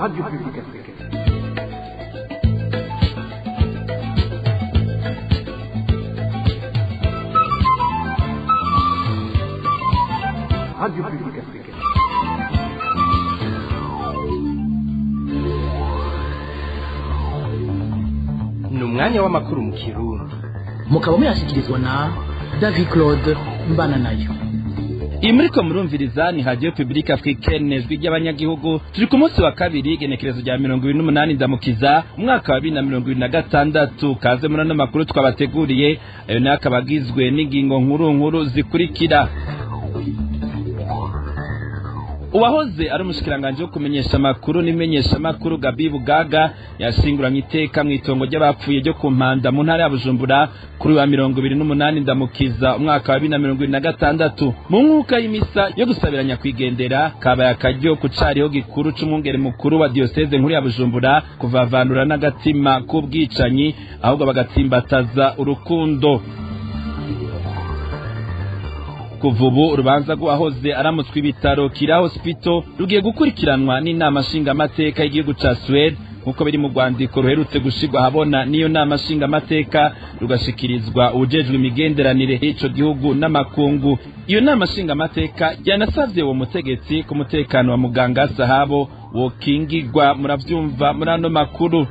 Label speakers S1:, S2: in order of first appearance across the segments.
S1: Radio Publique Africaine. Radio Publique Africaine. Ni umwanya w'amakuru mu Kirundi.
S2: Mukaba muyashyikirizwa na David Claude Mbananayo.
S3: Iyi muriko murumviriza ni Radio Publique Africaine ry'Abanyagihugu. Turi ku munsi wa kabiri igenekerezo rya 28 Ndamukiza umwaka wa 2026. Kaze murano makuru twabateguriye, ayo nayo akabagizwe n'ingingo nkuru zikurikira. Uwahoze ari umushikiranganje wo kumenyesha makuru n'imenyesha makuru Gabi Bugaga yashinguranye iteka mu itongo ry'abapfuye ryo ku Mpanda mu ntara ya Bujumbura kuri wa 28 Ndamukiza umwaka wa 2026. Mu mwuka y'imisa yo gusabiranya kwigendera kabaye akaryo ku cariho gikuru c'umwungere mukuru wa diocese nkuru ya Bujumbura kuvavanura n'agatima k'ubwicanyi ahubwo bagatsimbataza urukundo. Kuvubu urubanza rw'ahoze aramutswe ibitaro Kira Hospital rugiye gukurikiranwa n'inama nshingamateka y'igihugu ca Sweden nkuko biri mu rwandiko ruherutse gushirwa habona niyo nama nshingamateka rugashikirizwa ubujejwe imigenderanire y'ico gihugu n'amakungu. Iyo nama nshingamateka yanasavye uwo mutegetsi ku mutekano wa muganga Sahabo wokingirwa, muravyumva muri ano makuru.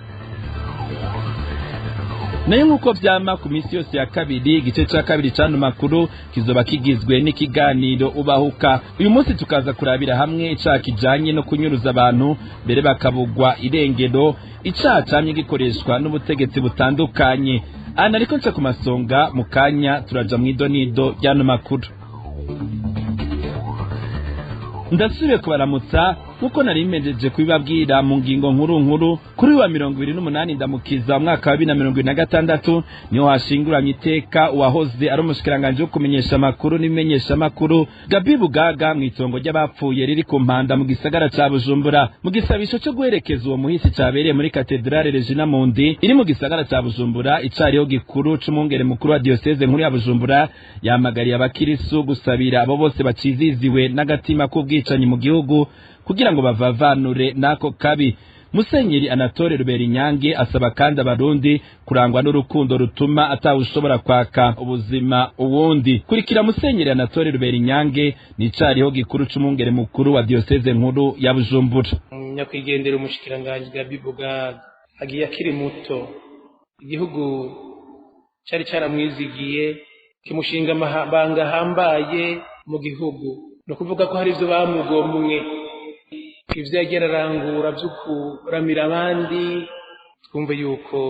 S3: Nayo nkuko vyama ku misi yose ya kabiri igice ca kabiri c'ano makuru kizoba kigizwe n'ikiganiro ubahuka. Uyu munsi tukaza kurabira hamwe icaha kijanye no kunyuruza abantu mbere bakabugwa irengero, icaha camye gikoreshwa n'ubutegetsi butandukanye. Ana ariko nca ku masonga mu kanya turaja mw'idonido ry'ano makuru. Ndasubiye kubaramutsa nkuko nari mejeje kubibabwira mu ngingo nkuru kuri wa 28 Ndamukiza umwaka wa 2026 niho hashinguranye iteka uwahoze ari umushikiranganje wo kumenyesha makuru n'imenyesha makuru Gabi Bugaga mu itongo ry'abapfuye riri ku Mpanda mu gisagara ca Bujumbura mu gisabisho cyo guherekeza uwo muhisi cabereye muri Cathedrale Regina Mundi iri mu gisagara ca Bujumbura. Icariho gikuru c'umwungere mukuru wa diocese nkuru ya Bujumbura yamagariye abakirisu gusabira abo bose baciziziwe n'agatima k'ubwicanyi mu gihugu kugira ngo bavavanure nako kabi. Musenyeri Anatole Ruberinyange asaba kandi abarundi kurangwa n'urukundo rutuma atawushobora kwaka ubuzima uwundi. Kurikira Musenyeri Anatole Ruberinyange n'icariho gikuru c'umwungere mukuru wa diocese nkuru ya Bujumbura.
S4: Nyakwigendera umushikiranganje Gabi Bugaga agiye akiri muto, igihugu cari caramwizigiye kimushinga amabanga hambaye mu gihugu, no kuvuga ko hari ivyo bamugomwe ivyo yagera arangura vy'ukuramira abandi. Twumve yuko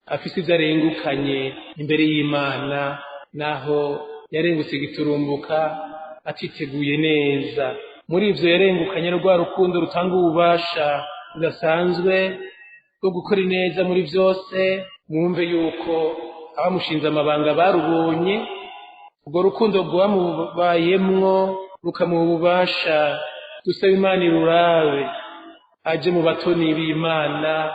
S4: afise ivyo arengukanye imbere y'Imana, naho yarengutse giturumbuka atiteguye neza. Muri ivyo yarengukanye rwa rukundo rutanga ububasha budasanzwe bwo gukora neza muri vyose. Mwumve yuko abamushinze amabanga barubonye ubwo rukundo rwamubayemwo rukamuha ububasha. Dusaba Imana irurabe aje mu batoni b'Imana,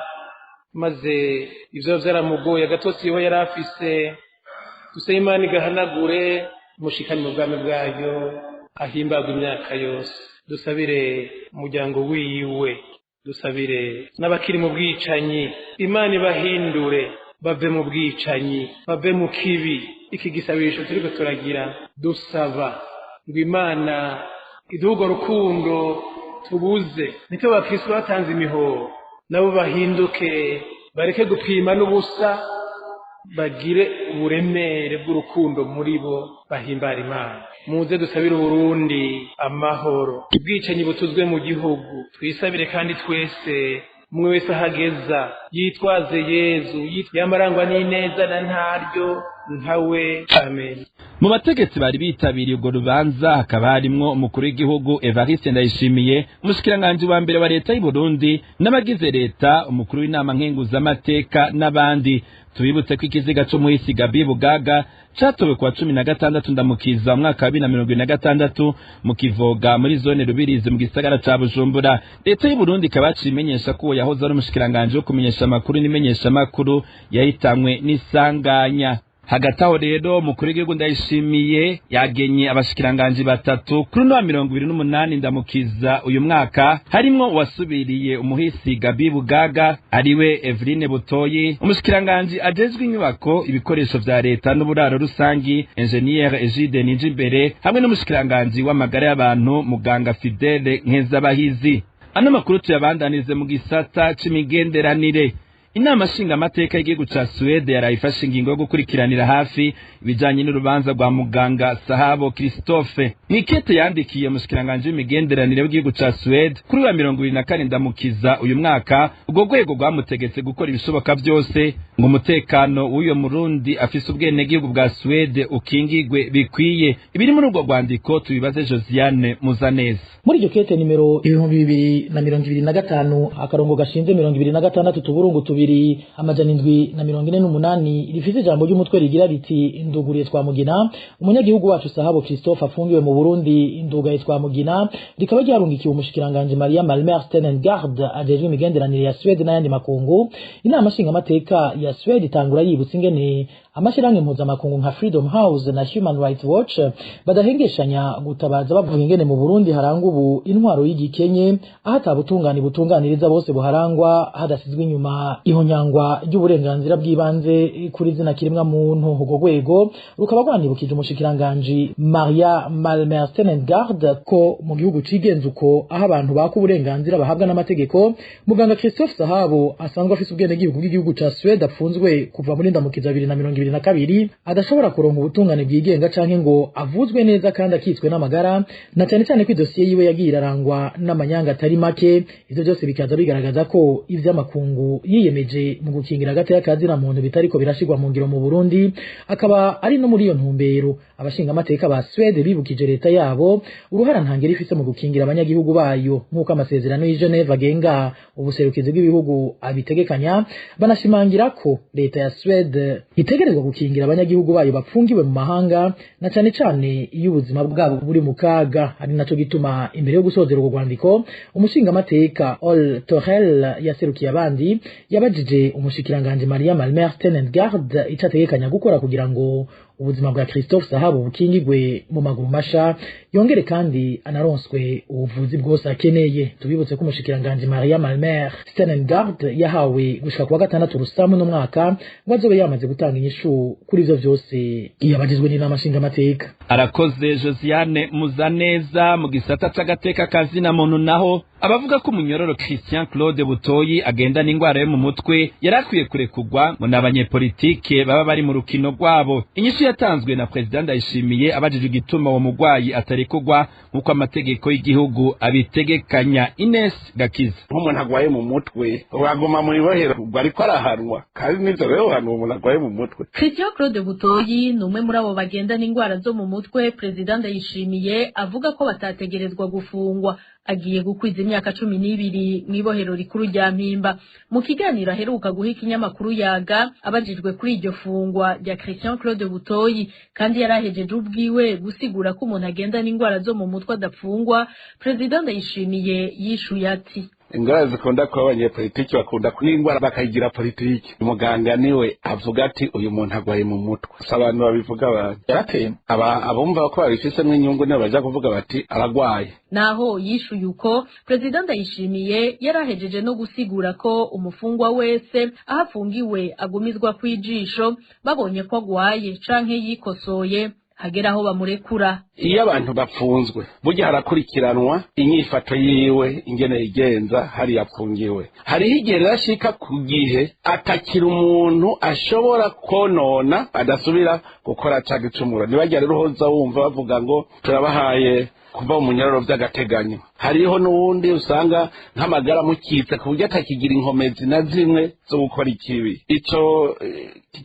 S4: maze ivyo vyaramugoye agatotsi yo yari afise. Dusaba Imana igahanagure umushikani mu bwami bwayo, ahimbagwa imyaka yose. Dusabire umuryango wiwe, dusabire n'abakiri mu bwicanyi, Imana ibahindure bave mu bwicanyi, bave mu kibi. Iki gisabisho turiko turagira dusaba ngo Imana idugo rukundo tubuze. Niko bakristo batanze imihoro nabo bahinduke, bareke gupima n'ubusa, bagire uburemere bw'urukundo muri bo, bahimbara Imana. Muze dusabire Burundi amahoro, ubwicanyi butuzwe mu gihugu. Twisabire kandi twese umwe wese ahageza yitwaze Yezu, yamarangwa n'ineza na ntaryo nkawe. Amen.
S3: Mu bategetsi bari bitabiriye ubwo rubanza hakaba harimwo umukuru w'igihugu Evariste Ndayishimiye, umushikiranganje wa mbere wa leta y'u Burundi n'abagize leta, umukuru w'inama nkenguzamateka n'abandi. Tubibutse ko ikiziga cyo muhisi Gabi Bugaga catowe kwa 16 Ndamukiza umwaka wa 2026 mu Kivoga muri zone Rubirizi mu gisagara ca Bujumbura. Leta y'u Burundi kabaci imenyesha ko yahoze ari umushikiranganje wo kumenyesha makuru n'imenyesha makuru yahitamwe n'isanganya. hagati aho rero umukuru w'igihugu Ndayishimiye yagenye abashikiranganji batatu kuri no 28 Ndamukiza uyu mwaka, harimwo uwasubiriye umuhisi Gabi Bugaga ariwe Eveline Butoyi, umushikiranganji ajejwe inyubako ibikoresho vya leta n'uburaro rusangi Engineer Egide Ninjimbere, hamwe n'umushikiranganji w'amagara y'abantu Muganga Fidele Nkezabahizi. Ano makuru tuyabandanize mu gisata c'imigenderanire. Inama nshinga amateka y'igihugu ca Suède yarayifashe ingingo yo gukurikiranira hafi ibijanye n'urubanza rwa muganga Sahabo Christophe. Nikete yandikiye mushikiranganje w'imigenderanire w'igihugu ca Suède kuri wa 24 Ndamukiza uyu mwaka, ubwo rwego rwamutegetse gukora ibishoboka byose ngo umutekano w'uyo Murundi afise ubwene gihugu bwa Suède ukingigwe bikwiye. Ibiri muri urwo rwandiko tubibaze Josiane Muzaneza.
S2: Muri iryo kete nimero 2025 akarongo gashinze 2026 tuburungu 248 rifise ijambo ry'umutwe rigira riti induguriye twamugina umunyagihugu wacu Sahabo Christophe afungiwe mu Burundi indugaye twamugina, rikaba ryarungikiye umushikiranganje Maria Malmer Stenengard ajejwe imigenderanire ya Suède n'ayandi makungu. Inama nshinga amateka ya Suède itangura yibutsa ingene amashirange mpuzamakungu nka Freedom House na Human Rights Watch badahengeshanya gutabaza bavuga ingene mu Burundi harangwa ubu intwaro y'igikenye, aho atabutungane butunganiriza bose buharangwa hadasizwe inyuma ihonyangwa ry'uburenganzira bw'ibanze kuri zina kirimwa muntu. Ubwo rwego rukaba rwanibukije umushikiranganje Maria Malmer Stenengard ko mu gihugu cigenza uko aho abantu baka uburenganzira bahabwa n'amategeko, muganga Christophe Sahabo asanzwe afise ubwene bw'igihugu ca Suède apfunzwe kuva muri Ndamukiza 2022 adashobora kuronka ubutungane bwigenga canke ngo avuzwe neza kandi akitswe n'amagara, na cyane cyane ko idosiye yiwe yagiye irarangwa n'amanyanga atari make. Ivyo byose bikaza bigaragaza ko ivy'amakungu yiyemeje mu gukingira hagati y'akazina muntu bitariko birashigwa mu ngiro mu Burundi. Akaba ari no muri iyo ntumbero abashinga amateka ba Suède bibukije leta yabo uruhara ntangere ifise mu gukingira abanyagihugu bayo nk'uko amasezerano y'i Geneva agenga ubuserukizi bw'ibihugu abitegekanya, banashimangira ko leta ya Suède itegerezwa gukingira abanyagihugu bayo bapfungiwe mu mahanga, na cyane cyane iyo ubuzima bwabo buri mu kaga. Ari naco gituma imbere yo gusozera urwo rwandiko umushinga amateka Ol Torel yaserukiye abandi yabajije umushikiranganje Maria Malmer Stenengard icategekanya gukora kugira ngo ubuzima bwa Christophe Sahabo bukingigwe mu maguru masha, yongere kandi anaronswe ubuvuzi bwose akeneye. Tubibutse ko umushikiranganje Maria Malmer Stenengard yahawe gushika kuwa 6 Rusamu no mwaka ngo azobe yamaze gutanga inyishu kuri ivyo vyose yabajijwe n'inama nshinga amateka.
S3: Arakoze Josiane Muzaneza. Mu gisata c'agateka kazina muntu naho abavuga ko umunyororo Christian Claude Butoyi agenda n'ingwara yo mu mutwe yarakwiye kurekugwa ngo n'abanyepolitike baba bari mu rukino rwabo. Inyishu yatanzwe na President Ndayishimiye abajije igituma uwo mugwayi atarekugwa nk'uko amategeko y'igihugu abitegekanya. Ines Gakiza:
S5: umuntu agwaye mu mutwe wagoma muri bohero ariko arahanwa kandi nivyo rero hano umuntu agwaye mu mutwe.
S6: Christian Claude Butoyi numwe muri abo bagenda n'ingwara zo mu mutwe President Ndayishimiye avuga ko batategerezwa gufungwa. Agiye gukwiza imyaka 12 mwibohero rikuru rya Mpimba. Mu kiganiro aheruka guha ikinyamakuru Yaga abajijwe kuri iryo fungwa rya Christian Claude Butoyi kandi yarahejeje ubwiwe gusigura ko umuntu agenda n'ingwara zo mu mutwe adapfungwa, President Ndayishimiye yishuye ati:
S5: ingwara zikunda kuba abanyepolitiki bakunda kuningwara bakayigira politiki. Umuganga niwe avuga ati uyu muntu agwaye mu mutwe. Abantu babivuga yaratema abumva ko babifisemo inyungu nibo baja kuvuga bati aragwaye.
S6: Naho yishuye uko President Ndayishimiye yarahejeje no gusigura ko umufungwa wese ahafungiwe agumizwa kwijisho babonye ko agwaye canke yikosoye hagera aho bamurekura.
S5: Iyo abantu bapfunzwe burya harakurikiranwa inyifato yiwe ingene yigenza hari yapfungiwe. Hari higere rashika ku gihe atakira umuntu ashobora konona adasubira gukora cagicumura. Nibajya rero hoza wumva bavuga ngo turabahaye kuva mu nyararo by'agateganyo. Hariho n'uwundi usanga nk'amagara mukitse ku buryo atakigira inkomezi na zimwe zo gukora ikibi. Ico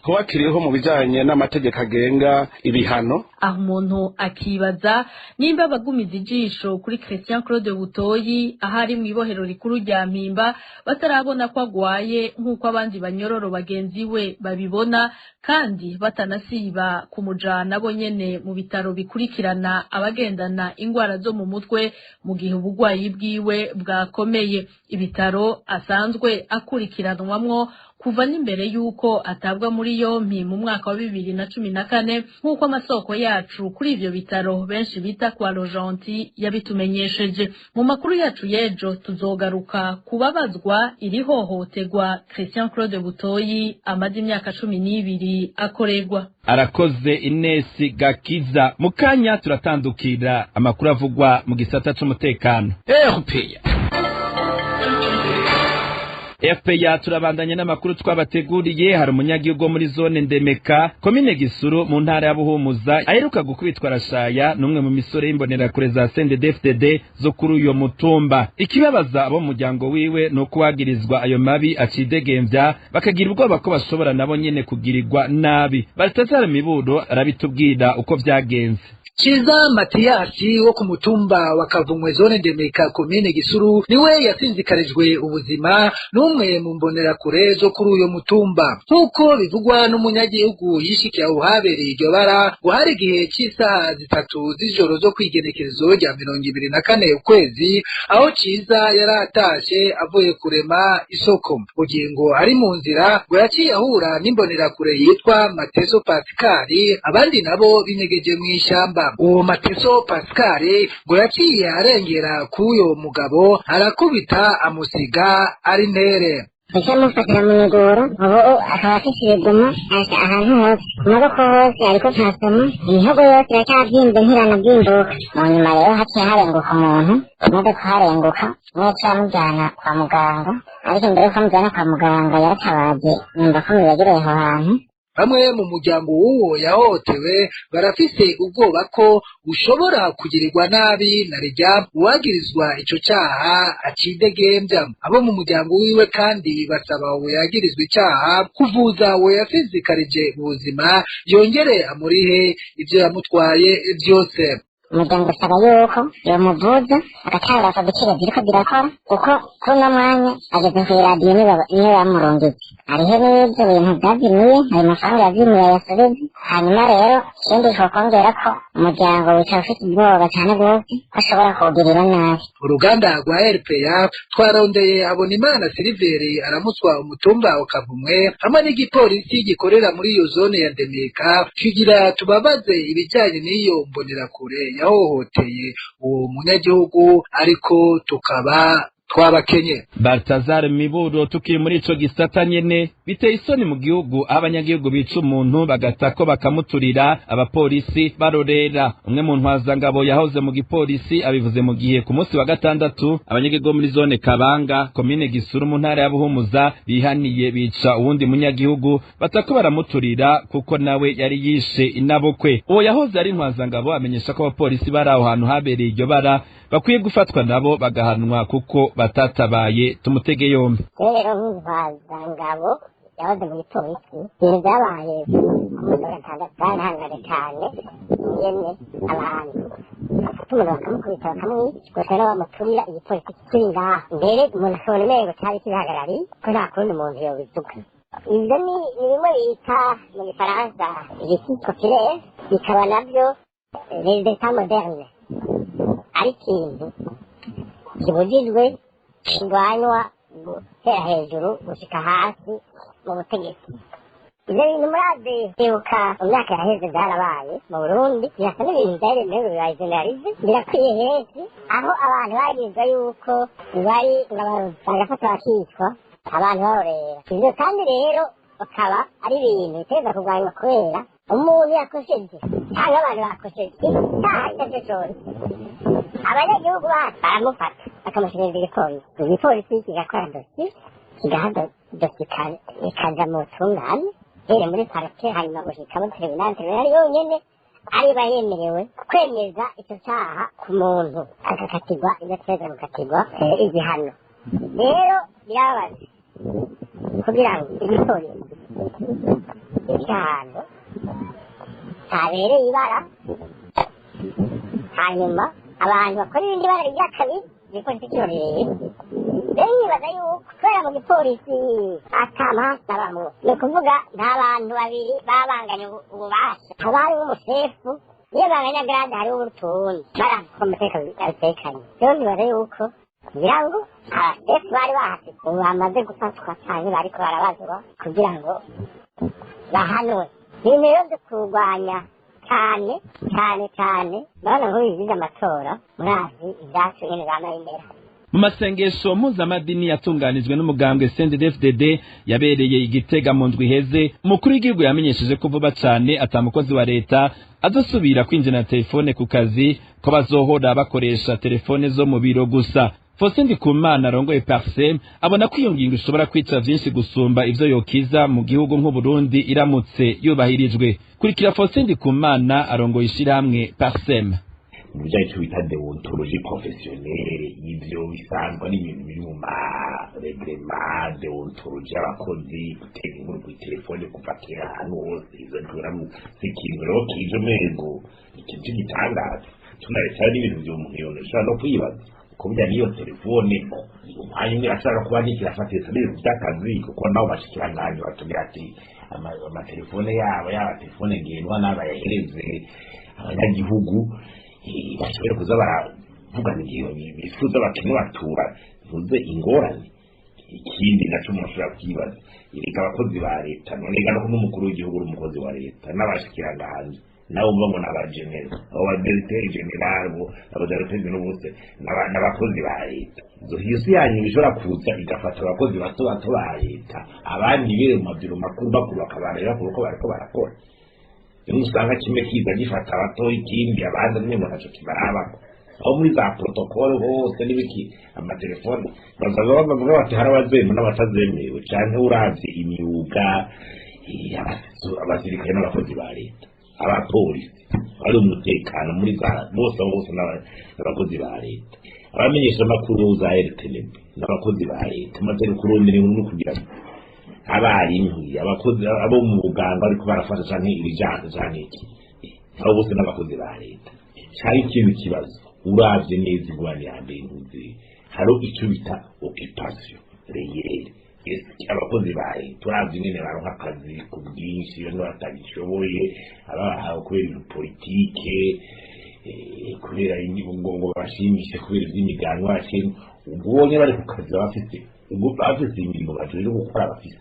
S5: kuba kiriho mu bijanye n'amategeko agenga ibihano.
S6: Aho umuntu akibaza nimba abagumiza ijisho kuri Christian Claude Butoyi ahari mu ibohero rikuru rya Mpimba batarabona ko agwaye nk'uko abandi banyororo bagenzi we babibona, kandi batanasiba kumujana bo nyene mu bitaro bikurikirana abagendana ingwara zo mu mutwe mu gihe ubugwayi bwiwe bwakomeye. Ibitaro asanzwe akurikiranwamwo kuva n'imbere y'uko atabwa muri yompi mu mwaka wa 2014 nk'uko amasoko yacu kuri ivyo bitaro benshi bita kwa Rojanti yabitumenyesheje. Mu makuru yacu y'ejo tuzogaruka kubabazwa iri hohoterwa Christian Claude Butoyi amaze imyaka 12 akorerwa.
S3: Arakoze Inesi Gakiza. Mukanya turatandukira amakuru avugwa mu gisata c'umutekano. FPA turabandanya n'amakuru twabateguriye. Hari umunyagihugu muri zone Ndemeka komine Gisuru mu ntara ya Buhumuza aheruka gukubitwa arashaya n'umwe mu misore y'imbonera kure za CNDD-FDD zo kuri uyo mutumba. Ikibabaza abo muryango wiwe no kuwagirizwa ayo mabi acidegembya bakagira ubwoba ko bashobora nabo nyene kugirirwa nabi. Baltazar Miburo arabitubwira uko vyagenze.
S7: Chiza Matiyasi wo ku mutumba wa Kavumwe zone Ndemeka komine Gisuru niwe yasinzikarijwe ubuzima n'umwe mu mbonera kure zo kuri uyo mutumba. Nkuko bivugwa n'umunyagihugu yishikiye aho habereye iryo bara ngo hari igihe cy'isaha 3 z'ijoro zo kwigenekerezo rya 24 ukwezi aho Chiza yaratashe avuye kurema isoko. Ugingo ari mu nzira ngo yaciye ahura n'imbonera kure yitwa Mateso Pascal, abandi nabo binegeje mu ishamba. Uwo Mateso Pascal ngo yaciye arengera k'uyo mugabo arakubita amusiga ari ntere.
S8: Mufatira mu ngoro abo akaba afite igoma ahantu hose ku maboko hose ariko ntasoma imihogo yose iracyabyimbye ntiranabyimbukka. Mu nyuma rero haciye harenguka umuntu imodoka harenguka niyo cyamujyana kwa muganga, ariko mbere yuko amujyana kwa muganga yaratabaje nyumva ko yagereye aho hantu.
S7: Bamwe mu muryango w'uwo yahohotewe barafise ubwoba ko ushobora kugirirwa nabi na rya uwagirizwa ico cyaha acidegembya. Abo mu muryango wiwe kandi basaba uwo yagirizwa icyaha kuvuza uwo yafizikarije ubuzima yongere amurihe ivyo yamutwaye byose.
S8: Umuryango usaba yuko yomuvuza agatanga akagiciro ziriko zirakora kuko kuri uno mwanya ageze kw'iradiyo niyo bamurungitse. Hariho n'ibyo bintu byazimiye, ayo mafaranga yazimiye yasubize. Hanyuma rero ikindi twokongera ko umuryango wicara ufite ubwoba cyane rwose ko ashobora kuwugirira nabi.
S7: Uruganda rwa RPA twarondeye Habonimana Siliveri aramutswa umutumba wa Kavumwe hamwe n'igipolisi gikorera muri iyo zone ya Ndemeka kugira tubabaze ibijyanye n'iyo mbonerakure yahohoteye uwo munyagihugu, ariko tukaba twabakenye.
S3: Baltazar Miburo tukiri muri ico gisata nyene biteye isoni mu gihugu aho abanyagihugu bica umuntu bagatako bakamuturira abapolisi barorera. Umwe mu ntwazangabo yahoze mu gipolisi abivuze mu gihe ku munsi wa gatandatu abanyagihugu muri zone Kabanga komine Gisuru mu ntara ya Buhumuza bihaniye bica uwundi munyagihugu batako baramuturira kuko nawe yari yishe inabokwe. Uwo yahoze ari ntwazangabo amenyesha ko abapolisi bari aho hantu habereye iryo bara bakwiye gufatwa nabo bagahanwa kuko batatabaye. Tumutege yombi.
S8: Rero nk'intwazangabo yahoze mu gipolisi ibintu byabaye mu gatandatu barahangare cyane nyene abantu bafata umuntu bakamukubita bakamwica gusa rero bamuturira igipolisi kiri ngaho mbere umuntu ashobora umengo cyari kibihagarariye ko nta kundi umuntu yobivuga. Ibyo ni bimwe bita mu gifaransa igisitiko kirere, bikaba nabyo les états modernes, ari ikintu kibujijwe kirwanywa gutera hejuru gushika hasi mu butegetsi. Ibyo bintu murazi kwibuka mu myaka yaheze byarabaye mu Burundi, birasa n'ibintu byaremewe bibaye generalize, birakwiye henshi aho abantu bagirizwa yuko bari bagafata bakicwa abantu barorera. Ibyo kandi rero bakaba ari ibintu biteza kurwanywa kubera umuntu yakosheje cyangwa abantu bakosheje icyaha icyo ari cyo cyose, abanyagihugu baramufata bakamushyikiriza igipolisi, igipolisi kigakora dosi kigaha dosi ikaja mu butungane rero muri parike, hanyuma gushika muri tribunal yonyene ariba yemerewe kwemeza icyo cyaha ku muntu agakatirwa ibyo ateza gukatirwa igihano. Rero birababaje kugira ngo igipolisi igihano habereye ibara hanyuma abantu bakora ibindi bara rya kabiri igipolisi kirorereye. Rero nibaza yuko kubera mu gipolisi atamahasa bamwe, ni ukuvuga nta bantu babiri babanganye ububasha, haba hariho umusefu niyo banganya grade hariho urutundi baravuga umutekano abitekanye. Rero nibaza yuko kugira ngo abasefu bari bahafite ubu bamaze gufatwa cyane bariko barabazwa kugira ngo bahanwe ibintu rero byo kurwanya cyane ndabona nk'ubu bigize amatora murazi ibyacu nyine bamayimera.
S3: mu masengesho mpuzamadini yatunganijwe n'umugambwe CNDD-FDD yabereye Igitega mu ndwi iheze, umukuru w'igihugu yamenyesheje ko vuba cyane atamukozi wa leta azosubira kwinjira na telefone ku kazi, ko bazohora bakoresha telefone zo mu biro gusa. Faustin Ndikumana arongoye Parsem abona ko iyo ngingo ishobora kwica vyinshi gusumba ivyo yokiza mu gihugu nk'Uburundi iramutse yubahirijwe. Kurikira Faustin Ndikumana arongoye ishirahamwe Parsem.
S9: Mujya icyo bita deontologie professionnelle, ivyo bisanzwe n'ibintu biri mu reglement deontologie y'abakozi, gutega inkuru kuri telefone kuva kera ahantu hose, izo nturamu z'ikintu rero kije mengo ikintu gitangaza tunareka n'ibintu vy'umuntu yoshobora no kwibaza kubya niyo telefone umwanya umwe ashaka kuba nikirafatira n'ibintu by'akazi, kuko nabo bashikiranganye batubwira ati amatelefone yabo telefone ngenwa n'abayahereze abanyagihugu bashobora kuza baravugana igihe bifuza bakeneye batura ntuze ingorane. Ikindi naco umuntu ashobora kwibaza, ireka abakozi ba leta none gano ko n'umukuru w'igihugu uri umukozi wa leta n'abashikiranganje nabo mba ngo n'abagenero abo badelegiteri general abo directeur n'ubuse n'abakozi ba leta. Izo hisi yanyu bishobora kuza igafata abakozi bato ba leta, abandi bire mu mabiro makuru bakabareba kuko bariko barakora. Usanga kimwe kiza gifata abato ikindi abandi nimwe ntaco kibarabako. Aho muri za protocol hose n'ibiki amatelefone bazavuga bati harabazemwe n'abatazemewe cyane uravye imyuga abasirikare n'abakozi ba leta, abapolisi bari umutekano muri za bose n'abakozi ba leta, abamenyesha amakuru za RTNB n'abakozi ba leta, amaze kurondera inkuru kugira abarimu abakozi abo mu buganga ariko barafasha cyane ibijyanye cyane iki abo bose n'abakozi ba leta. Cyari ikintu kibazo uravye neza igwani yambaye ntuzi haro icyo bita occupation réelle, abakozi ba leta turavye nyene baronka akazi ku bwinshi bamwe batagishoboye abahawe kubera politike kubera ngo bashimishe kubera iby'imiganwa yacu, ubonye bari ku kazi bafite imirimo bajejwe gukora bafite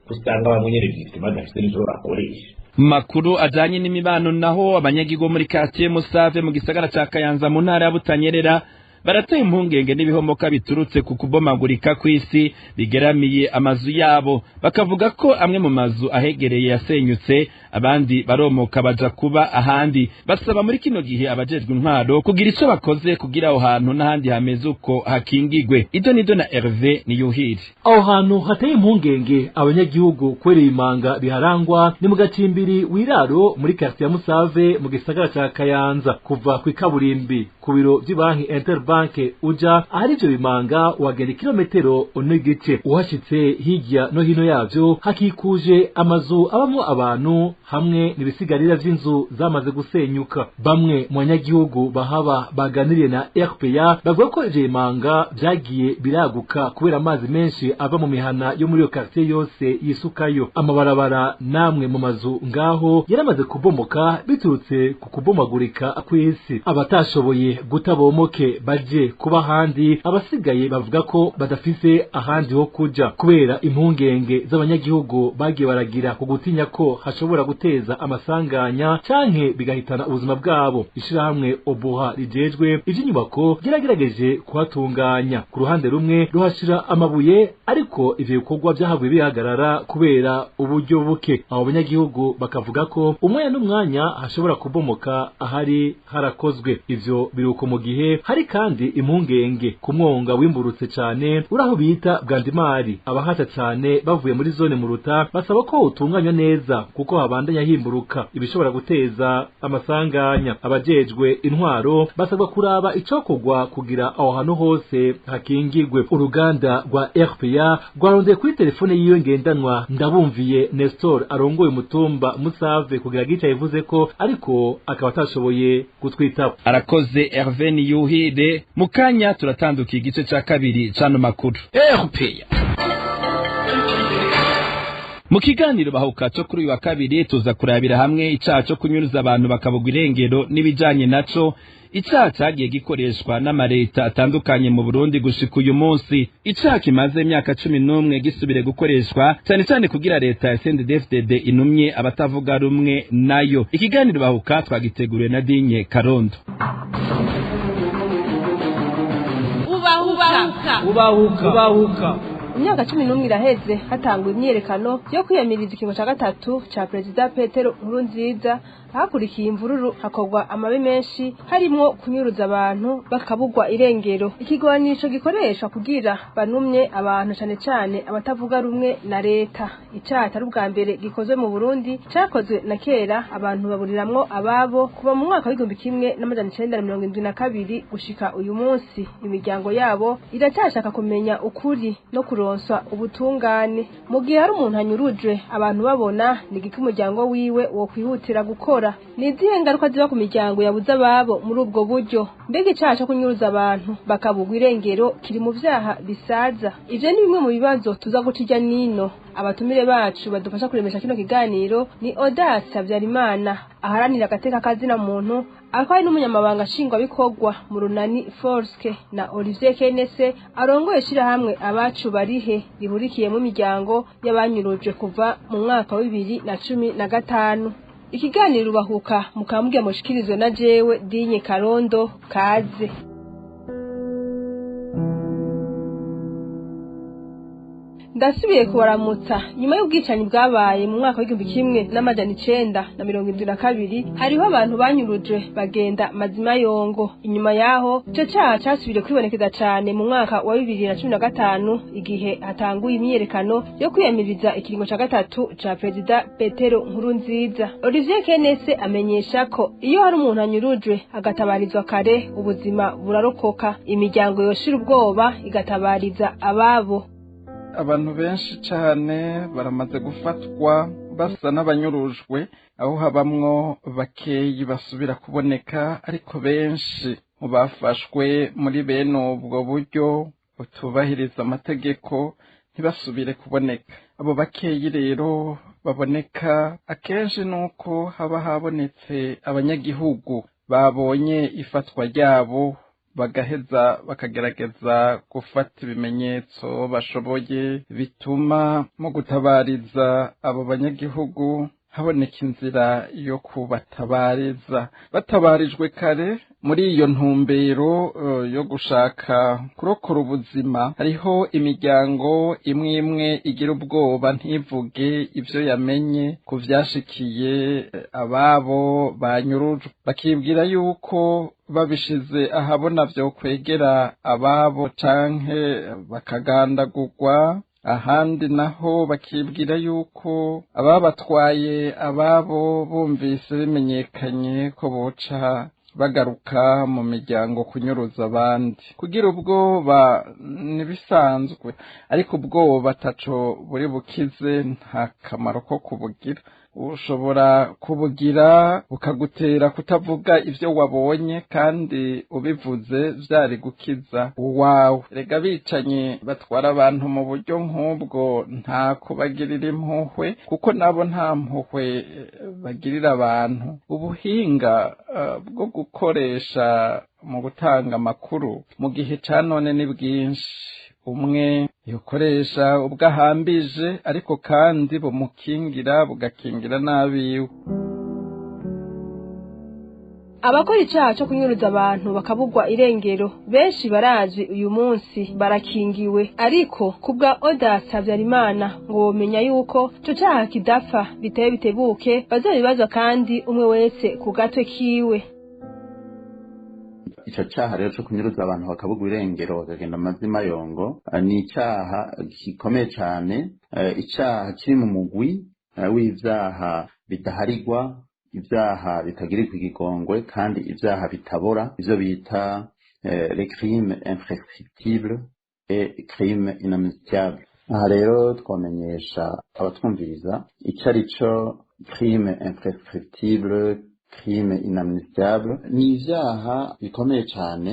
S9: usanga bamwe nyene bifite badafite n'icyo bakoresha.
S3: Makuru ajanye n'imibano naho abanyagihugu muri quartier Musave mu gisagara ca Kayanza mu ntara ya Butanyerera barateye impungenge n'ibihomoka biturutse ku kubomagurika kw'isi bigeramiye amazu yabo, bakavuga ko amwe mu mazu ahegereye yasenyutse abandi baromoka baja kuba ahandi. Basaba muri kino gihe abajejwe intwaro kugira ico bakoze kugira aho hantu n'ahandi hameze uko hakingigwe. Ido nido na Hervé Niyuhiri.
S10: Aho hantu hateye impungenge abanyagihugu kwera imanga biharangwa ni mu gacimbiri wiraro muri quartier ya Musave mu gisagara ca Kayanza, kuva ku ikaburimbi ku biro by'ibanki Interbank uja ahari ivyo bimanga wagenda kilometero n'igice, uhashitse hirya no hino yavyo hakikuje amazu abamwo abantu hamwe n'ibisigarira vy'inzu zamaze gusenyuka. Bamwe mu banyagihugu bahaba baganiriye na RPA bavuga ko ivyo bimanga vyagiye biraguka kubera amazi menshi ava mu mihana yo muri iyo quartier yose yisukayo. Amabarabara namwe mu mazu ngaho yaramaze kubomoka biturutse ku kubomagurika kw'isi. Abatashoboye gutabomoke baje kuba handi, abasigaye bavuga ko badafise ahandi ho kuja kubera impungenge z'abanyagihugu bagiye baragira ku gutinya ko hashobora guteza amasanganya canke bigahitana ubuzima bwabo. Ishirahamwe Obuha rijejwe ivy'inyubako geragerageje kuhatunganya, ku ruhande rumwe ruhashira amabuye ariko ivyo bikorwa byahavuye bihagarara kubera uburyo buke. Abo banyagihugu bakavuga ko umwanya n'umwanya hashobora kubomoka ahari harakozwe. Ivyo biruko mu gihe hari kandi impungenge ku mwonga wimburutse cyane uraho bita Bwandimari. Abahata cyane bavuye muri zone Muruta basaba ko utunganywa neza kuko habandanya himburuka ibishobora guteza amasanganya. Abajejwe intwaro basabwa kuraba icokogwa kugira aho hantu hose hakingirwe. Uruganda rwa RPA rwarondeye kuri telefone yiyo ngendanwa Ndabumviye Nestor arongoye umutumba Musave kugira gica yivuze ko ariko akaba atashoboye gutwitaba.
S3: Arakoze Hervé Niyuhide. Mukanya turatandukiye igice ca kabiri cano makuru.
S1: RPA
S3: mu kiganiro bahuka cyo kuri uyu wa kabiri tuza kurabira hamwe icaha cyo kunyuruza abantu bakabugwa irengero n'ibijanye naco icaha cagiye gikoreshwa n'amareta atandukanye mu Burundi gushika uyu munsi icaha kimaze imyaka 11 gisubire gukoreshwa cyane cyane kugira leta ya CNDD-FDD inumye abatavuga rumwe nayo. Ikiganiro bahuka twagiteguriwe na Dinye Karondo.
S11: Ubahuka imyaka 11 iraheze hatangwa imyerekano yo kwiyamiriza ikingo ca gatatu ca Perezida Petero Nkurunziza hakurikiye imvururu hakorwa amabi menshi harimo kunyuruza abantu bakabugwa irengero. Ikigwanisho gikoreshwa kugira banumye abantu cyane cyane abatavuga rumwe na leta. Icaha atari ubwa mbere gikozwe mu Burundi cakozwe na kera abantu baburiramwo ababo kuva mu mwaka w'igihumbi kimwe n'amajana 1972 gushika uyu munsi. Imiryango yabo iracyashaka kumenya ukuri no kuronswa ubutungane. Mu gihe hari umuntu anyurujwe abantu babona ni giki umuryango wiwe wo kwihutira gukora. Ni izihe ngaruka ziba ku miryango yabuze ababo muri ubwo buryo? Mbega icaha cyo kunyuruza abantu bakabugwa irengero kiri mu vyaha bisaza? Ivyo ni bimwe mu bibazo tuza gucija nino. Abatumire bacu badufasha kuremesha kino kiganiro ni Audace Habyarimana aharanira agateka kazina muntu akaba ari n'umunyamabanga nshingwabikorwa mu runani Forske na Olivier Kenese arongoye shirahamwe abacu barihe rihurikiye mu miryango y'abanyurujwe kuva mu mwaka wa 2015. Ikiganiro bahuka mukambwe mushikirizwe na jewe Dinye Karondo kaze. Ndasubiye kubaramutsa nyuma y'ubwicanyi bwabaye mu mwaka w'igihumbi kimwe n'amajana 1972 hariho abantu banyurujwe bagenda mazima yongo. Inyuma yaho ico caha casubire kwibonekeza cane mu mwaka wa 2015 igihe hatanguye imyerekano yo kwiyamiriza ikiringo ca gatatu ca Perezida Petero Nkurunziza. Olivier Kenese amenyesha ko iyo hari umuntu anyurujwe agatabarizwa kare ubuzima burarokoka, imiryango yoshira ubwoba igatabariza ababo.
S12: Abantu benshi cyane baramaze gufatwa basa n'abanyurujwe aho habamwo bakeyi basubira kuboneka, ariko benshi mu bafashwe muri bene ubwo buryo butubahiriza amategeko ntibasubire kuboneka. Abo bakeyi rero baboneka akenshi nuko haba habonetse abanyagihugu babonye ifatwa ryabo bagaheza bakagerageza gufata ibimenyetso bashoboye bituma mu gutabariza abo banyagihugu haboneka inzira yo kubatabariza. Batabarijwe kare muri iyo ntumbero yo gushaka kurokora ubuzima, hariho imiryango imwe imwe igira ubwoba ntivuge ivyo yamenye ku vyashikiye ababo banyurujwe, bakibwira yuko babishize ahabona vyo kwegera ababo canke bakagandagurwa. Ahandi naho bakibwira yuko ababatwaye ababo bumvise bimenyekanye ko boca bagaruka mu miryango kunyuruza abandi. Kugira ubwoba nibisanzwe, ariko ubwoba ataco buri bukize nta kamaro ko kubugira. Ushobora kubugira bukagutera kutavuga ivyo wabonye, kandi ubivuze vyari gukiza uwawe. Rega bicanye batwara abantu mu buryo nk'ubwo nta kubagirira impuhwe, kuko nabo nta mpuhwe bagirira abantu. Ubuhinga bwo gukoresha mu gutanga amakuru mu gihe ca none ni bwinshi. Umwe yokoresha ubwo ahambije, ariko kandi bumukingira bugakingira n'abiwe.
S11: Abakora icaha cyo kunyuruza abantu bakabugwa irengero benshi barazi uyu munsi barakingiwe, ariko kubwa Audace Habyarimana ngo bomenya yuko ico caha kidapfa biteye bitebuke, bazobibazwa kandi umwe wese ku gatwe kiwe.
S13: Ico caha rero cyo kunyuruza abantu bakabugwa irengero bakagenda amazima yongo ni icaha gikomeye cyane, icaha kiri mu mugwi w'ivyaha bidaharigwa, ivyaha bitagirirwa igikongwe, kandi ivyaha bitabora, ivyo bita les crimes imprescriptibles et crimes inamnistiables. Aha rero twamenyesha abatwumviriza ico arico crime imprescriptible, crime inamnistiable. Ni ivyaha bikomeye cyane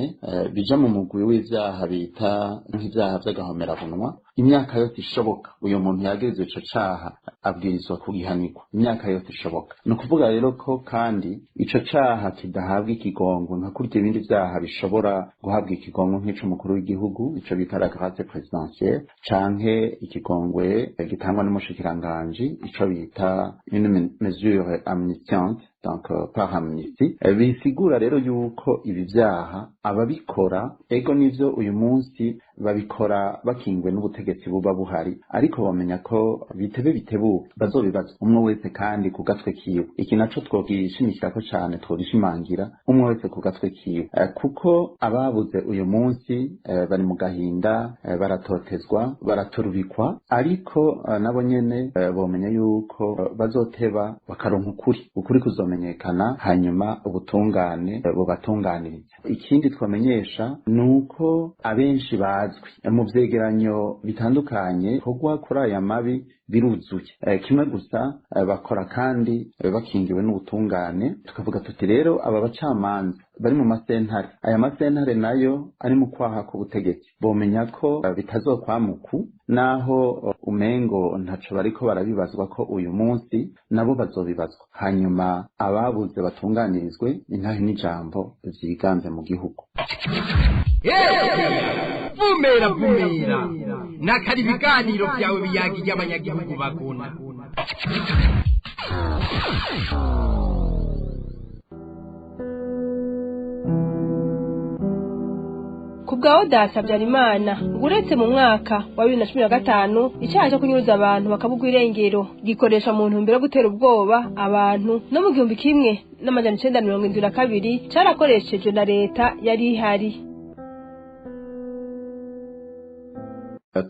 S13: bija mu mugwi w'ivyaha bita nk'ivyaha vy'agahomerabunwa, imyaka yose ishoboka uyo muntu yagirizwe ico caha abwirizwa kugihanirwa imyaka yose ishoboka. Ni ukuvuga rero ko kandi ico caha kidahabwa ikigongo nka kurya ibindi vyaha bishobora guhabwa ikigongo nk'ico umukuru w'igihugu ico bita la grâce présidentielle canke ikigongwe gitangwa n'umushikiranganji ico bita une mesure amnistiante donc par amnistie. Bisigura rero yuko ibi vyaha ababikora ego nivyo uyu munsi babikora bakingwe n'ubutegetsi buba buhari, ariko bamenya ko bitebe bitebuke bazobibazwa umwe wese kandi ku gatwe kiwe. Iki naco twogishimikirako cane twogishimangira umwe wese ku gatwe kiwe, kuko ababuze uyu munsi bari mu gahinda, baratotezwa, baraturubikwa, ariko nabo nyene bomenya yuko bazoteba bakaronka ukuri kuzomenyekana, hanyuma ubutungane bubatunganiriza. Ikindi twamenyesha nuko abenshi bazwi mu vyegeranyo bitandukanye kogwa kuri aya mabi biruzuye, kimwe gusa bakora kandi bakingiwe n'ubutungane. Tukavuga tuti rero aba bacamanza bari mu masentare, aya masentare nayo ari mu kwaha k'ubutegetsi, bomenya ko bitazokwamuku naho umengo ntaco bariko barabibazwa ko uyu munsi nabo bazobibazwa, hanyuma ababuze batunganirizwe intahe n'ijambo vyiganze mu gihugu.
S1: Vumera nakari ibiganiro vyawe biyaga ry'abanyagihugu bagona.
S11: Kubwa Odasa Habyarimana uretse mu mwaka wa 2015 icyaha cyo kunyuruza abantu bakabugwa irengero gikoresha mu ntumbero yo gutera ubwoba abantu no mu 1972 cyarakoresheje na leta yari ihari,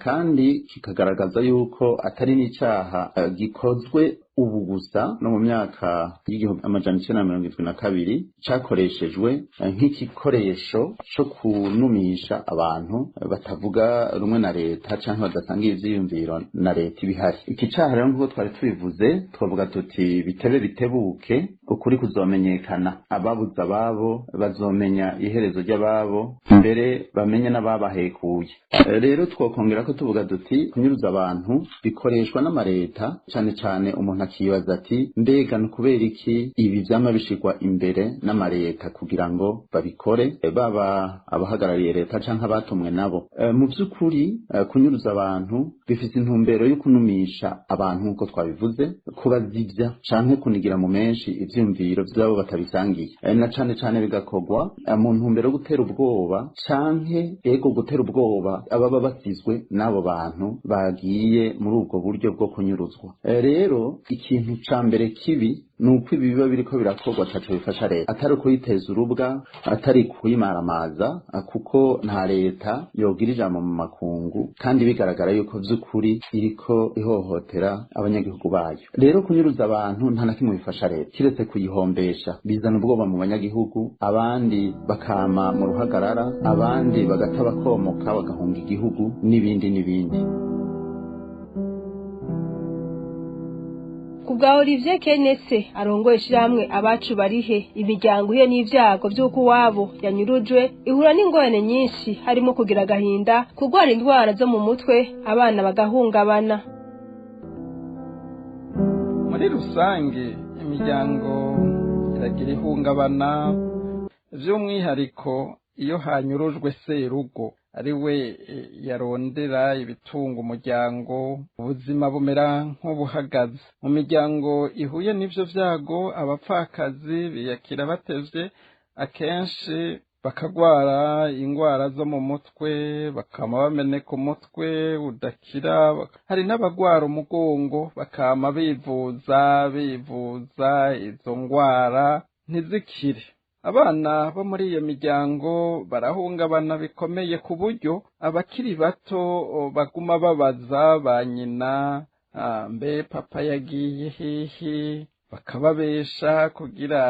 S13: kandi kikagaragaza yuko atari n'icyaha gikozwe ubu gusa no mu myaka y'igihumbi amajana 1972 cyakoreshejwe nk'igikoresho cyo kunumisha abantu batavuga rumwe na leta cyangwa badasanga ivyiyumviro na leta ibihari. Iki cyaha rero nk'uko twari tubivuze twavuga tuti bitebe bitebuke ukuri kuzomenyekana, ababuze ababo bazomenya iherezo ry'ababo, mbere bamenye n'ababahekuye. Rero twokongera ko tuvuga duti kunyuruza abantu bikoreshwa n'amareta, cyane cyane umuntu akibaza ati mbega n'ukubera iki ibi vyama bishikwa imbere n'amareta kugira ngo babikore, baba abahagarariye leta canke abatumwe nabo. Mu vy'ukuri kunyuruza abantu bifite intumbero yo kunumisha abantu nk'uko twabivuze, kubazivya canke kunigira mu menshi ivyumviro vyabo batabisangiye, na cane cane bigakorwa mu ntumbero yo gutera ubwoba canke ego gutera ubwoba ababa basizwe n'abo bantu bagiye muri ubwo buryo bwo kunyuruzwa. Rero ikintu ca mbere kibi nuko ibi biba biriko birakorwa taco bifasha leta, atari kuyiteza urubwa, atari kuyimaramaza, kuko nta leta yogira ijambo mu makungu kandi bigaragara yuko vy'ukuri iriko ihohotera abanyagihugu bayo. Rero kunyuruza abantu nta na kimwe bifasha leta kiretse kuyihombesha, bizana ubwoba mu banyagihugu, abandi bakama mu ruhagarara, abandi bagata bakomoka bagahunga igihugu n'ibindi n'ibindi.
S11: Kubwa Olivier Kenese arongoye ishiramwe abacu barihe imiryango iyo n'ivyago by'uko wabo yanyurujwe ihura n'ingorane nyinshi harimo kugira gahinda, kugwara indwara zo mu mutwe, abana bagahungabana.
S12: Muri rusange imiryango iragira ihungabana, vy'umwihariko iyo hanyurujwe serugo ari we yarondera ibitunga umuryango, ubuzima bumera nk'ubuhagaze. Mu miryango ihuye n'ivyo vyago abapfakazi biyakira batevye, akenshi bakagwara ingwara zo mu mutwe, bakama bameneka umutwe udakira, hari n'abagwara umugongo bakama bivuza izo ngwara ntizikire. Abana bo muri iyo miryango barahungabana bikomeye ku buryo abakiri bato baguma babaza ba nyina, mbe papa yagiye hehe, bakababesha kugira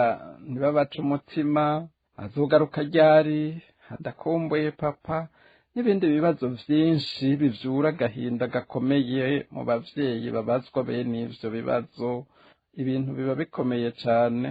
S12: ntibabace umutima, azogaruka ryari, adakumbuye papa, n'ibindi bibazo vyinshi bivyura agahinda gakomeye mu bavyeyi babazwa bene ivyo bibazo. Ibintu biba bikomeye cane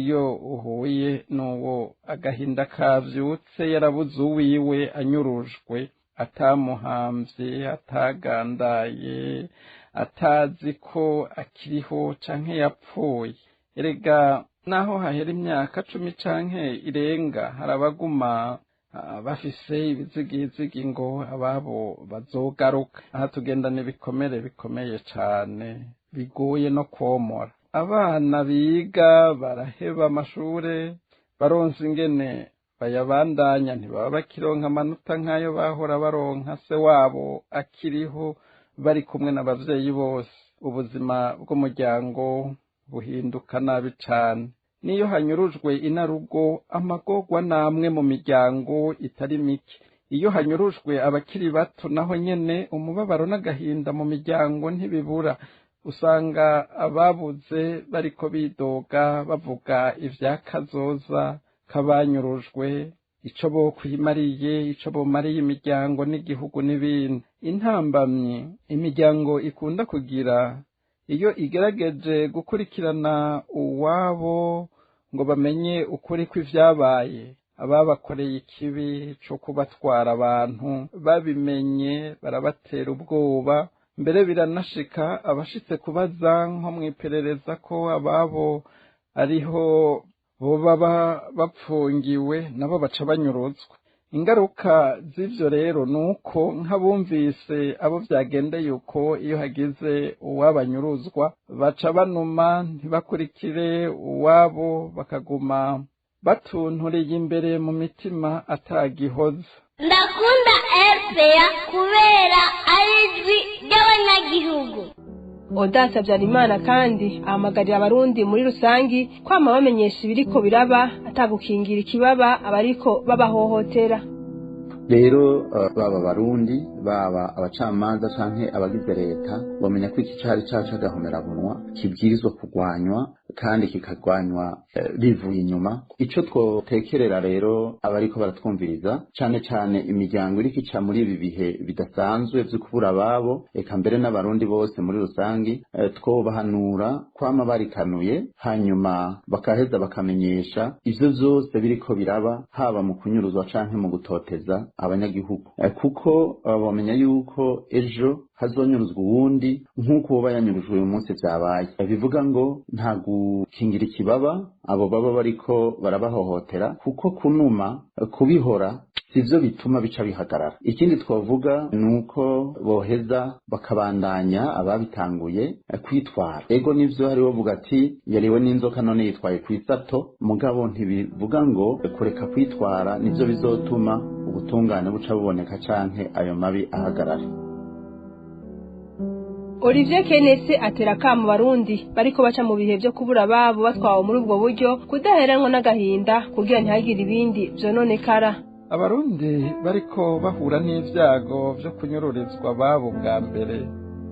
S12: iyo uhuye n'uwo agahinda kavyutse yarabuze uwiwe anyurujwe, atamuhamvye atagandaye atazi ko akiriho canke yapfuye. Erega naho hahera imyaka 10 canke irenga harabaguma bafise ibizigizigi ngo ababo bazogaruka. Aha tugendana ibikomere bikomeye cane bigoye no komora. Abana biga baraheba amashure baronse ingene bayabandanya ntibaba bakironka amanota nk'ayo bahora baronka se wabo akiriho bari kumwe n'abavyeyi bose. Ubuzima bw'umuryango buhinduka nabi cane. Niyo hanyurujwe inarugo amagorwa namwe mu miryango itari mike. Iyo hanyurujwe abakiri bato naho nyene umubabaro n'agahinda mu miryango ntibibura. Usanga ababuze bariko bidoga bavuga ivyakazoza kabanyurujwe, ico bokwimariye, ico bomariye imiryango n'igihugu n'ibindi. Intambamyi imiryango ikunda kugira iyo igerageje gukurikirana uwabo ngo bamenye ukuri kw'ivyabaye, ababakoreye ikibi co kubatwara abantu babimenye barabatera ubwoba. Mbere biranashika abashitse kubaza nko mwiperereza ko ababo ariho boba bapfungiwe nabo baca banyuruzwa. Ingaruka z'ivyo rero nuko nk'abumvise abo vyagendeye uko iyo hagize uwabanyuruzwa baca banuma ntibakurikire uwabo bakaguma batunturiye imbere mu mitima atagihoza.
S14: Ndakunda RPA kubera arijwi ry'abanyagihugu.
S11: Odasa Habyarimana kandi ahamagarira abarundi muri rusangi kwama bamenyesha ibiriko biraba atagukingira ikibaba abariko babahohotera.
S13: Rero baba barundi baba abacamanza canke abagize leta bamenya ko iki cari cagahomeramunwa kibwirizwa kugwanywa kandi kikagwanywa bivuye inyuma. Ico twotekerera rero abariko baratwumviriza cane cane imiryango iriko ica muri ibi bihe bidasanzwe vyo kubura ababo, eka mbere n'abarundi bose muri rusangi, twobahanura kwama barikanuye hanyuma bakaheza bakamenyesha ivyo vyose biriko biraba, haba mu kunyuruzwa canke mu gutoteza abanyagihugu, kuko bamenya yuko ejo hazonyuruzwa uwundi nk'uko uba yanyurujwe uyu munsi vyabaye. Bivuga ngo nta gukingira ikibaba abo baba bariko barabahohotera, kuko kunuma kubihora sivyo bituma bica bihagarara. Ikindi twavuga nuko boheza bakabandanya ababitanguye kwitwara. Ego nivyo hari wovuga ati yariwe n'inzoka none yitwaye kwisato, mugabo ntibivuga ngo kureka kwitwara nivyo bizotuma ubutungane buca buboneka canke ayo mabi ahagarara.
S11: Olivier Kenese atera kamo barundi bariko baca mu bihe byo kubura babo batwawe muri ubwo buryo kudaheranwa n'agahinda kugira ntihagire ibindi vyononekara.
S12: Abarundi bariko bahura n'ivyago vyo kunyururizwa babo bwa mbere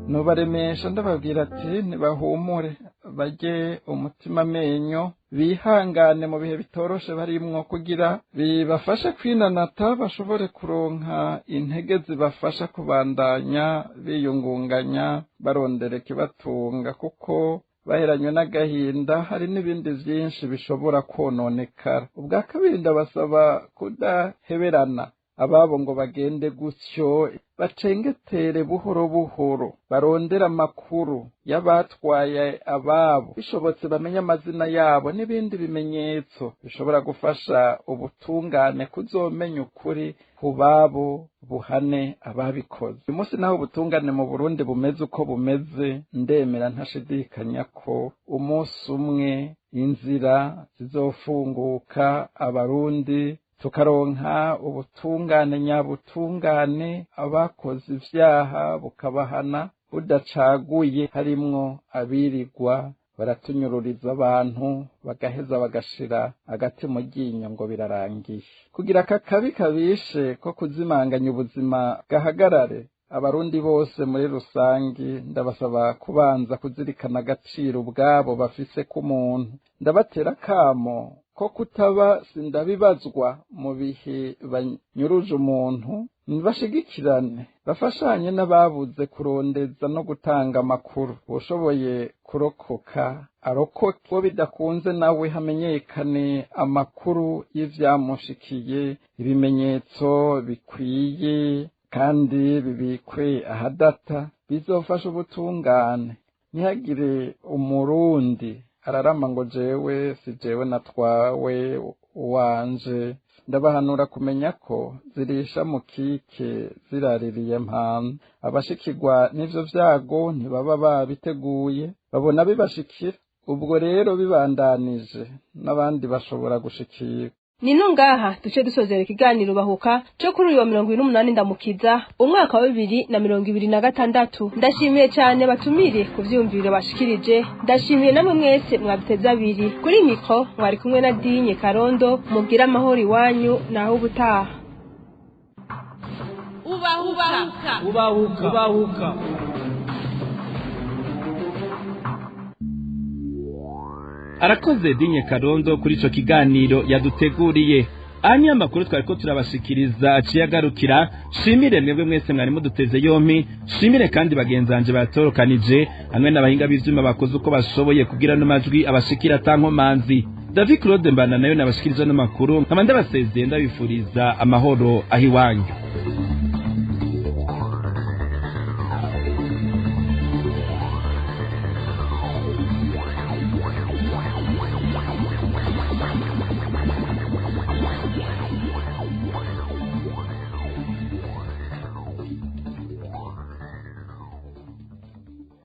S12: nobaremesha ndababwira ati ntibahumure, barye umutima menyo, bihangane mu bihe bitoroshe barimwo kugira bibafashe kwinanata bashobore kuronka intege zibafasha kubandanya biyungunganya barondera ikibatunga, kuko baheranywe n'agahinda hari n'ibindi vyinshi bishobora kononekara. Ubwa kabiri ndabasaba kudaheberana ababo ngo bagende gutyo, bacengetere buhoro buhoro, barondera amakuru y'abatwaye ababo, bishobotse bamenye amazina yabo n'ibindi bimenyetso bishobora gufasha ubutungane kuzomenya ukuri ku babo buhane ababikoze. Uyu munsi naho ubutungane mu Burundi bumeze uko bumeze, ndemera ntashidikanya ko umunsi umwe inzira zizofunguka abarundi tukaronka ubutungane nyabutungane, abakoze ivyaha bukabahana budacaguye, harimwo abirirwa baratunyururiza abantu bagaheza bagashira agati mu ryinyo ngo birarangiye. Kugira akabi kabishe ko kuzimanganya ubuzima gahagarare, abarundi bose muri rusangi ndabasaba kubanza kuzirikana agaciro ubwabo bafise k'umuntu. Ndabatera kamo ko kutaba sindabibazwa mu bihe banyuruje umuntu, nibashigikirane bafashanye n'ababuze kurondeza no gutanga amakuru. Ushoboye kurokoka arokoke, uwo bidakunze nawe hamenyekane amakuru y'ivyamushikiye, ibimenyetso bikwiye kandi bibikwe ahadata bizofasha ubutungane ntihagire umurundi ararama ngo jewe si jewe natwawe wanje ndabahanura kumenya ko zirisha mu kike ziraririye mpamvu abashikirwa n'ivyo vyago ntibaba babiteguye babona bibashikira ubwo rero bibandanije n'abandi bashobora gushikira
S11: Nino ngaha duce dusozera ikiganiro bahuka cyo kuri uyu wa 28 Ndamukiza umwaka wa 2026. Ndashimiye cyane batumire ku vyumviro bashikirije. Ndashimiye namwe mwese mwabiteza abiri. Kuri mikro mwari kumwe na Dinye Karondo mugira amahoro iwanyu naho ubutaha.
S3: Ubahuka. Arakoze Dinye Karondo kuri ico kiganiro yaduteguriye. Anya makuru twariko turabashikiriza aciyagarukira. Shimire mwebwe mwese mwari muduteze yompi. Shimire kandi bagenzanje batorokanije hamwe n'abahinga b'ivyuma bakoze uko bashoboye kugira no majwi abashikira tankomanzi. David Claude Mbana nayo nabashikiriza no makuru. Nkaba ndabasezeye ndabifuriza amahoro ahiwanyu.